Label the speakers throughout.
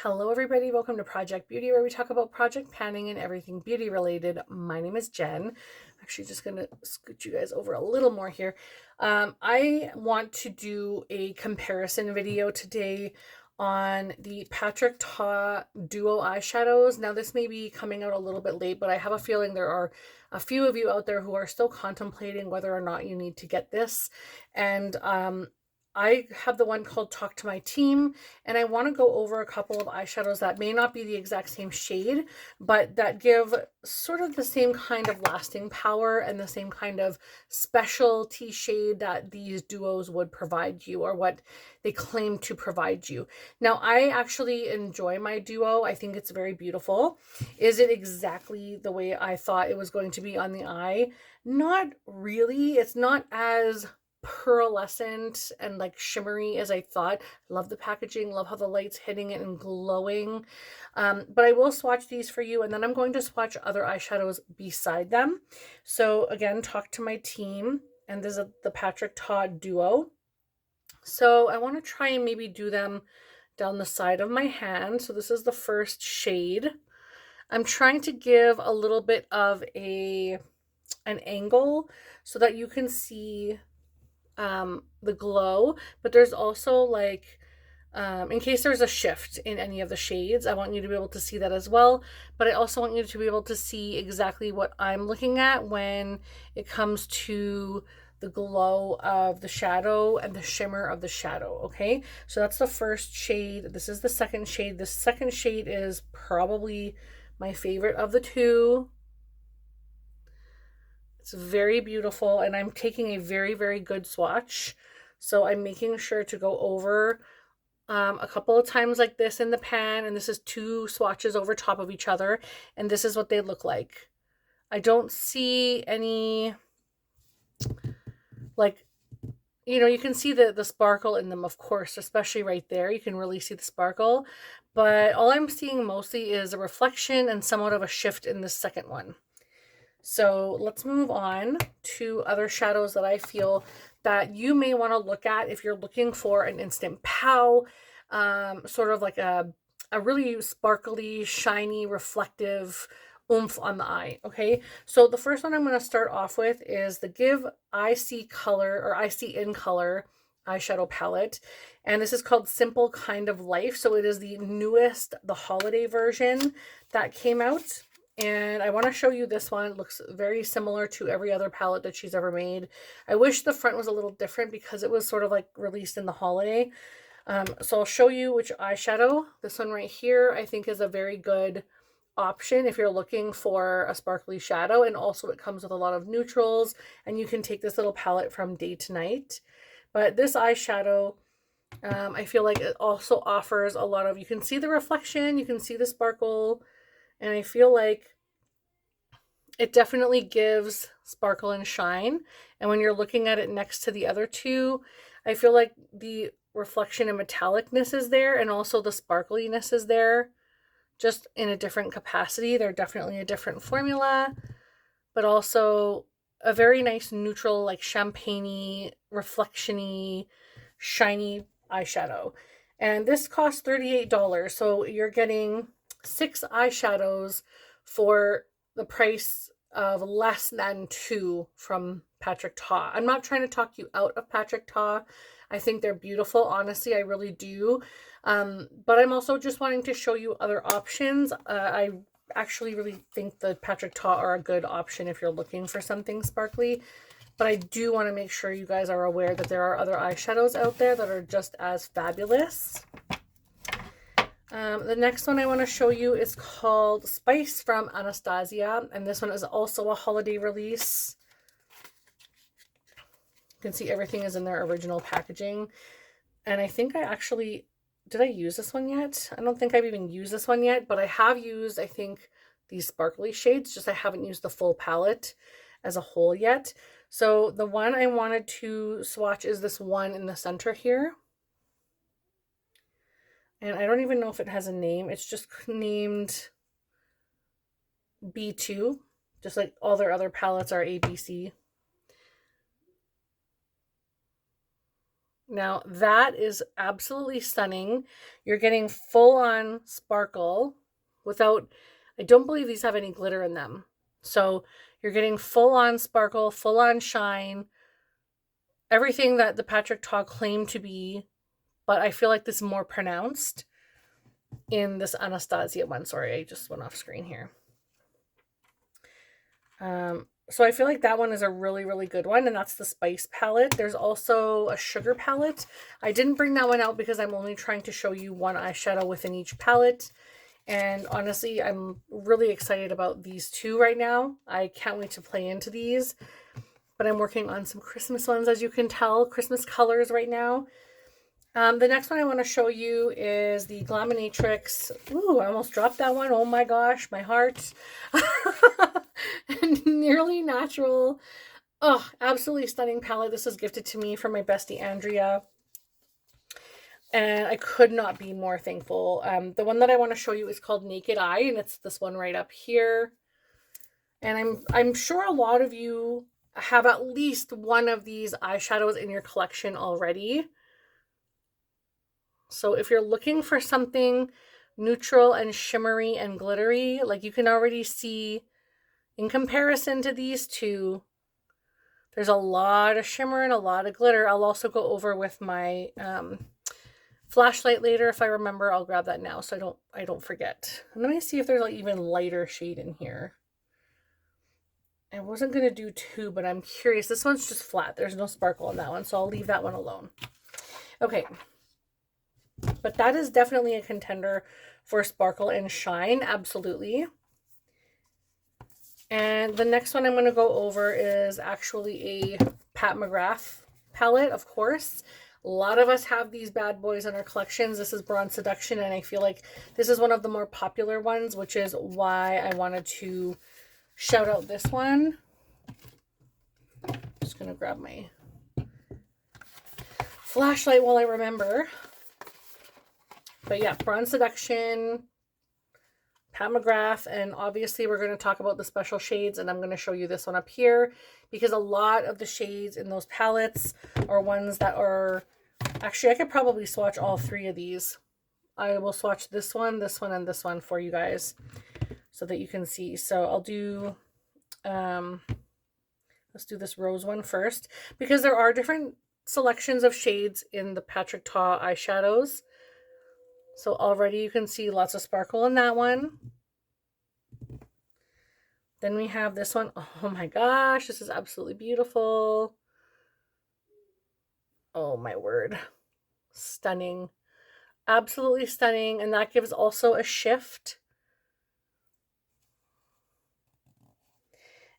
Speaker 1: Hello everybody, welcome to Project Beauty, where we talk about project planning and everything beauty related. My name is Jen. I'm actually just going to scoot you guys over a little more here. I want to do a comparison video today on the Patrick Ta Duo eyeshadows. Now this may be coming out a little bit late, but I have a feeling there are a few of you out there who are still contemplating whether or not you need to get this. And I have the one called Talk to My Team, and I want to go over a couple of eyeshadows that may not be the exact same shade, but that give sort of the same kind of lasting power and the same kind of specialty shade that these duos would provide you, or what they claim to provide you. Now, I actually enjoy my duo. I think it's very beautiful. Is it exactly the way I thought it was going to be on the eye? Not really. It's not as pearlescent and like shimmery as I thought. Love the packaging, love how the light's hitting it and glowing. But I will swatch these for you, and then I'm going to swatch other eyeshadows beside them. So again, Talk to My Team, and this is the Patrick Ta Duo. So I want to try and maybe do them down the side of my hand. So this is the first shade. I'm trying to give a little bit of an angle so that you can see the glow, but there's also like in case there's a shift in any of the shades, I want you to be able to see that as well. But I also want you to be able to see exactly what I'm looking at when it comes to the glow of the shadow and the shimmer of the shadow. Okay, so that's the first shade. This is the second shade. The second shade is probably my favorite of the two. It's very beautiful, and I'm taking a very, very good swatch. So I'm making sure to go over a couple of times like this in the pan, and this is two swatches over top of each other, and this is what they look like. I don't see any, like, you can see the sparkle in them, of course, especially right there. You can really see the sparkle, but all I'm seeing mostly is a reflection and somewhat of a shift in the second one. So let's move on to other shadows that I feel that you may want to look at if you're looking for an instant pow, sort of like a really sparkly, shiny, reflective oomph on the eye. Okay, so the first one I'm going to start off with is the Give I See Color, or I See in Color eyeshadow palette, and this is called Simple Kind of Life. So it is the newest, the holiday version that came out. And I want to show you this one. It looks very similar to every other palette that she's ever made. I wish the front was a little different because it was sort of like released in the holiday. So I'll show you which eyeshadow. This one right here I think is a very good option if you're looking for a sparkly shadow. And also it comes with a lot of neutrals, and you can take this little palette from day to night. But this eyeshadow, I feel like it also offers a lot of, you can see the reflection, you can see the sparkle, and I feel like it definitely gives sparkle and shine. And when you're looking at it next to the other two, I feel like the reflection and metallicness is there, and also the sparkliness is there, just in a different capacity. They're definitely a different formula, but also a very nice neutral, like champagne-y, reflection-y, shiny eyeshadow. And this costs $38. So you're getting 6 eyeshadows for the price of less than 2 from Patrick Ta. I'm not trying to talk you out of Patrick Ta. I think they're beautiful. Honestly, I really do. But I'm also just wanting to show you other options. I actually really think the Patrick Ta are a good option if you're looking for something sparkly. But I do want to make sure you guys are aware that there are other eyeshadows out there that are just as fabulous. The next one I want to show you is called Spice from Anastasia, and this one is also a holiday release. You can see everything is in their original packaging. And I think I actually, did I use this one yet? I don't think I've even used this one yet, but I have used, I think, these sparkly shades, just I haven't used the full palette as a whole yet. So the one I wanted to swatch is this one in the center here. And I don't even know if it has a name. It's just named B2, just like all their other palettes are ABC. Now that is absolutely stunning. You're getting full on sparkle without, I don't believe these have any glitter in them. So you're getting full on sparkle, full on shine, everything that the Patrick Ta claimed to be, but I feel like this is more pronounced in this Anastasia one. Sorry, I just went off screen here. So I feel like that one is a really, really good one, and that's the Spice palette. There's also a Sugar palette. I didn't bring that one out because I'm only trying to show you one eyeshadow within each palette. And honestly, I'm really excited about these two right now. I can't wait to play into these. But I'm working on some Christmas ones, as you can tell, Christmas colors right now. The next one I want to show you is the Glaminatrix. Ooh, I almost dropped that one. Oh my gosh, my heart. Nearly Natural. Oh, absolutely stunning palette. This was gifted to me from my bestie Andrea. And I could not be more thankful. The one that I want to show you is called Naked Eye, and it's this one right up here. And I'm sure a lot of you have at least one of these eyeshadows in your collection already. So if you're looking for something neutral and shimmery and glittery, like you can already see in comparison to these two, there's a lot of shimmer and a lot of glitter. I'll also go over with my flashlight later. If I remember, I'll grab that now so I don't forget. And let me see if there's like even lighter shade in here. I wasn't going to do two, but I'm curious. This one's just flat. There's no sparkle in that one, so I'll leave that one alone. Okay. But that is definitely a contender for sparkle and shine. Absolutely. And the next one I'm going to go over is actually a Pat McGrath palette, of course. A lot of us have these bad boys in our collections. This is Bronze Seduction, and I feel like this is one of the more popular ones, which is why I wanted to shout out this one. Just going to grab my flashlight while I remember. But yeah, Bronze Seduction, Pat McGrath, and obviously we're going to talk about the special shades, and I'm going to show you this one up here because a lot of the shades in those palettes are ones that are, actually I could probably swatch all three of these. I will swatch this one, and this one for you guys so that you can see. So I'll do, let's do this rose one first because there are different selections of shades in the Patrick Ta eyeshadows. So already you can see lots of sparkle in that one. Then we have this one. Oh my gosh, this is absolutely beautiful. Oh my word. Stunning. Absolutely stunning. And that gives also a shift.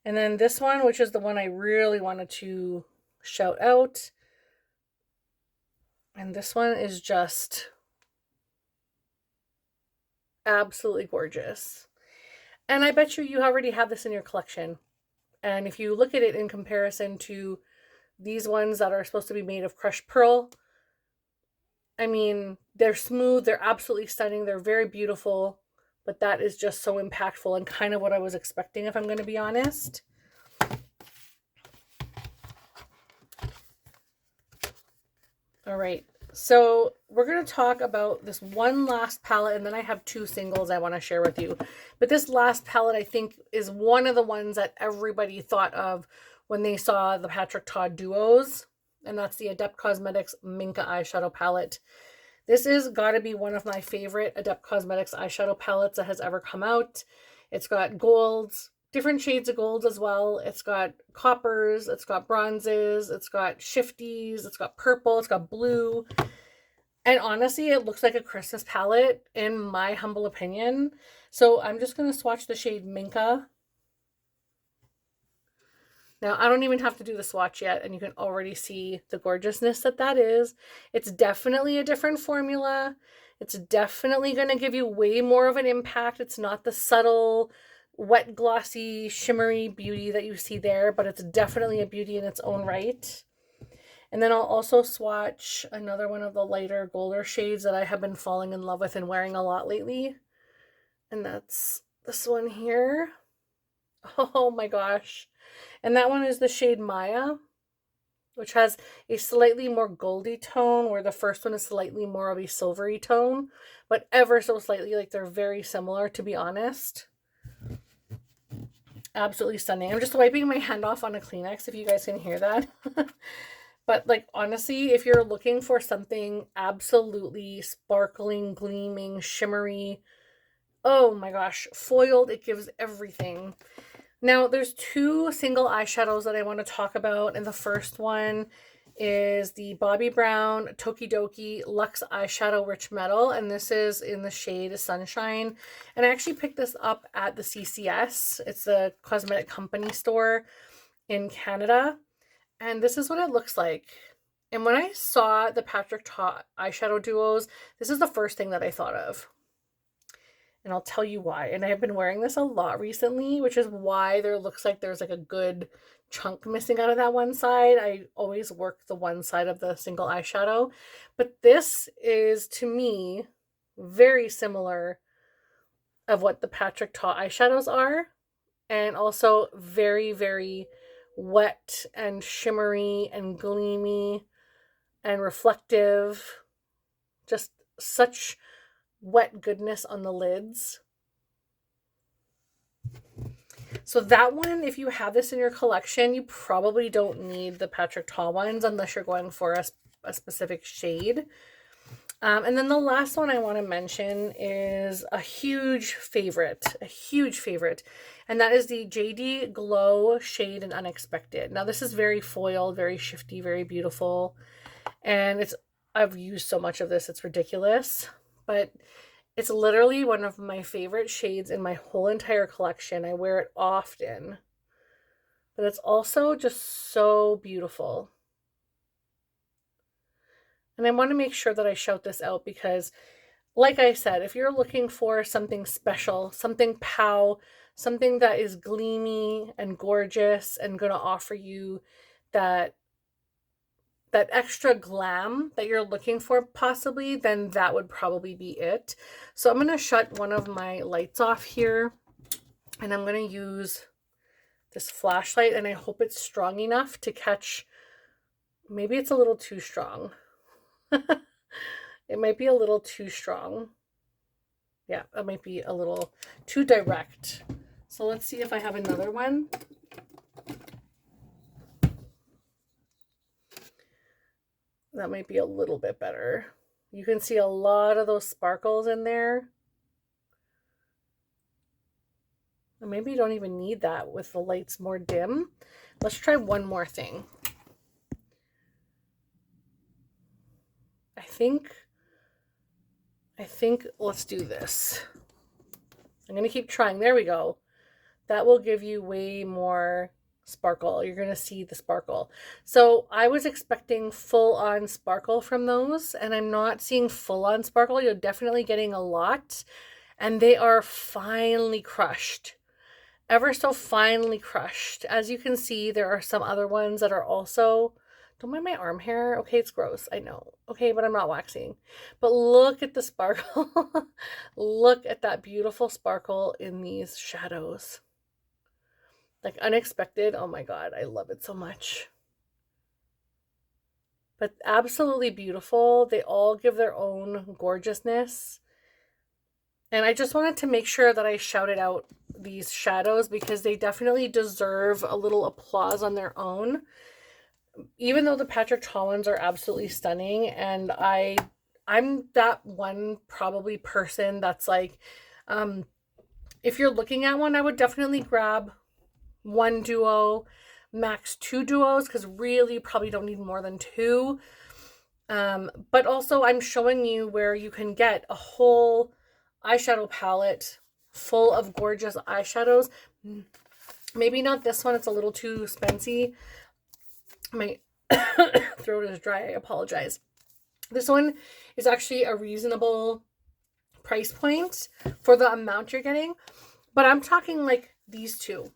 Speaker 1: And then this one, which is the one I really wanted to shout out. And this one is just absolutely gorgeous. And I bet you already have this in your collection. And if you look at it in comparison to these ones that are supposed to be made of crushed pearl, I mean, they're smooth, they're absolutely stunning, they're very beautiful, but that is just so impactful and kind of what I was expecting, if I'm going to be honest. All right, so we're going to talk about this one last palette, and then I have two singles I want to share with you. But this last palette, I think, is one of the ones that everybody thought of when they saw the Patrick Ta duos, and that's the Adept Cosmetics Minka eyeshadow palette. This is got to be one of my favorite Adept Cosmetics eyeshadow palettes that has ever come out. It's got golds, different shades of golds as well. It's got coppers, it's got bronzes, it's got shifties, it's got purple, it's got blue. And honestly, it looks like a Christmas palette in my humble opinion. So I'm just going to swatch the shade Minka. Now, I don't even have to do the swatch yet, and you can already see the gorgeousness that is. It's definitely a different formula. It's definitely going to give you way more of an impact. It's not the subtle, wet, glossy, shimmery beauty that you see there, but it's definitely a beauty in its own right. And then I'll also swatch another one of the lighter, golder shades that I have been falling in love with and wearing a lot lately. And that's this one here. Oh my gosh. And that one is the shade Maya. which has a slightly more goldy tone, where the first one is slightly more of a silvery tone, but ever so slightly. Like, they're very similar, to be honest. Absolutely stunning. I'm just wiping my hand off on a Kleenex if you guys can hear that. But like, honestly, if you're looking for something absolutely sparkling, gleaming, shimmery, oh my gosh, foiled, it gives everything. Now, there's two single eyeshadows that I want to talk about, and the first one is the Bobbi Brown Tokidoki Luxe Eyeshadow Rich Metal, and this is in the shade Sunshine. And I actually picked this up at the CCS. It's a cosmetic company store in Canada, and this is what it looks like. And when I saw the Patrick Ta eyeshadow duos, this is the first thing that I thought of. And I'll tell you why. And I have been wearing this a lot recently, which is why there looks like there's like a good chunk missing out of that one side. I always work the one side of the single eyeshadow. But this is, to me, very similar of what the Patrick Ta eyeshadows are. And also very, very wet and shimmery and gleamy and reflective. Just such wet goodness on the lids. So that one, if you have this in your collection, you probably don't need the Patrick Ta ones unless you're going for a specific shade. And then the last one I want to mention is a huge favorite, and that is the JD Glow Shade and Unexpected. Now, this is very foiled, very shifty, very beautiful, and I've used so much of this, it's ridiculous, but it's literally one of my favorite shades in my whole entire collection. I wear it often, but it's also just so beautiful. And I want to make sure that I shout this out because, like I said, if you're looking for something special, something pow, something that is gleamy and gorgeous and going to offer you that extra glam that you're looking for possibly, then that would probably be it. So I'm going to shut one of my lights off here, and I'm going to use this flashlight, and I hope it's strong enough to catch. Maybe it's a little too strong. It might be a little too strong. Yeah, it might be a little too direct. So let's see if I have another one. That might be a little bit better. You can see a lot of those sparkles in there. And maybe you don't even need that with the lights more dim. Let's try one more thing. I think let's do this. I'm going to keep trying. There we go. That will give you way more sparkle. You're going to see the sparkle. So I was expecting full-on sparkle from those, and I'm not seeing full-on sparkle. You're definitely getting a lot, and they are finely crushed. Ever so finely crushed. As you can see, there are some other ones that are also... Don't mind my arm hair. Okay, it's gross. I know. Okay, but I'm not waxing. But look at the sparkle. Look at that beautiful sparkle in these shadows. Like, Unexpected. Oh my god, I love it so much. But absolutely beautiful. They all give their own gorgeousness. And I just wanted to make sure that I shouted out these shadows because they definitely deserve a little applause on their own. Even though the Patrick Ta ones are absolutely stunning, and I'm that one probably person that's like, if you're looking at one, I would definitely grab one duo, max 2 duos, because really you probably don't need more than 2. But also I'm showing you where you can get a whole eyeshadow palette full of gorgeous eyeshadows. Maybe not this one, it's a little too spency. My throat is dry, I apologize. This one is actually a reasonable price point for the amount you're getting, but I'm talking like these two.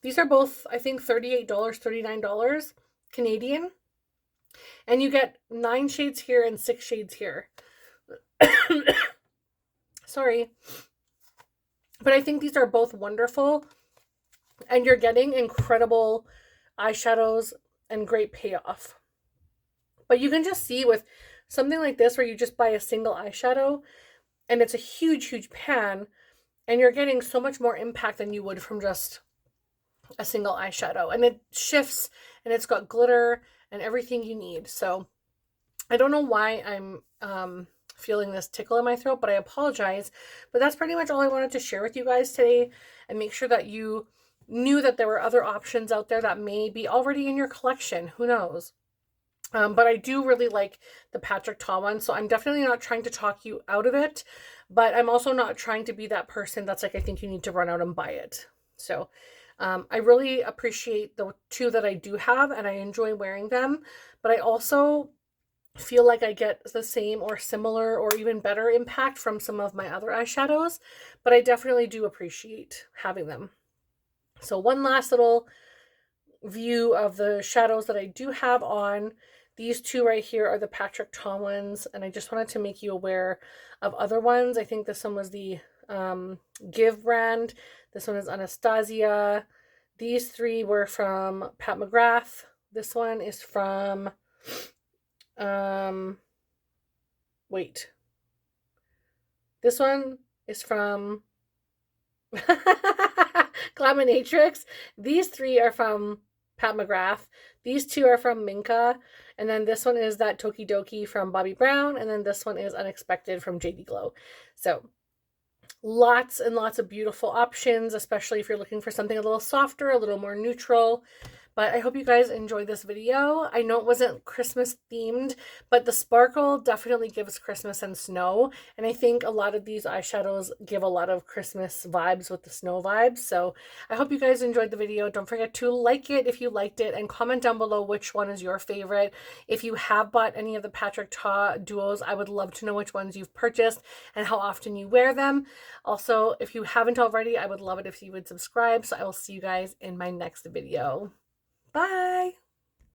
Speaker 1: These are both, I think, $38, $39 Canadian, and you get 9 shades here and 6 shades here. Sorry, but I think these are both wonderful, and you're getting incredible eyeshadows and great payoff. But you can just see with something like this where you just buy a single eyeshadow and it's a huge, huge pan, and you're getting so much more impact than you would from just a single eyeshadow. And it shifts and it's got glitter and everything you need. So I don't know why I'm feeling this tickle in my throat, but I apologize. But that's pretty much all I wanted to share with you guys today, and make sure that you knew that there were other options out there that may be already in your collection. Who knows? But I do really like the Patrick Ta one, so I'm definitely not trying to talk you out of it, but I'm also not trying to be that person that's like, I think you need to run out and buy it. So I really appreciate the two that I do have, and I enjoy wearing them, but I also feel like I get the same or similar or even better impact from some of my other eyeshadows, but I definitely do appreciate having them. So one last little view of the shadows that I do have on. These two right here are the Patrick Ta ones, and I just wanted to make you aware of other ones. I think this one was the Give brand. This one is Anastasia. These three were from Pat McGrath. This one is from, wait. This one is from Glaminatrix. These three are from Pat McGrath. These two are from Minka. And then this one is that Tokidoki from Bobbi Brown. And then this one is Unexpected from JD Glow. So lots and lots of beautiful options, especially if you're looking for something a little softer, a little more neutral. But I hope you guys enjoyed this video. I know it wasn't Christmas themed, but the sparkle definitely gives Christmas and snow. And I think a lot of these eyeshadows give a lot of Christmas vibes with the snow vibes. So I hope you guys enjoyed the video. Don't forget to like it if you liked it, and comment down below which one is your favorite. If you have bought any of the Patrick Ta duos, I would love to know which ones you've purchased and how often you wear them. Also, if you haven't already, I would love it if you would subscribe. So I will see you guys in my next video. Bye!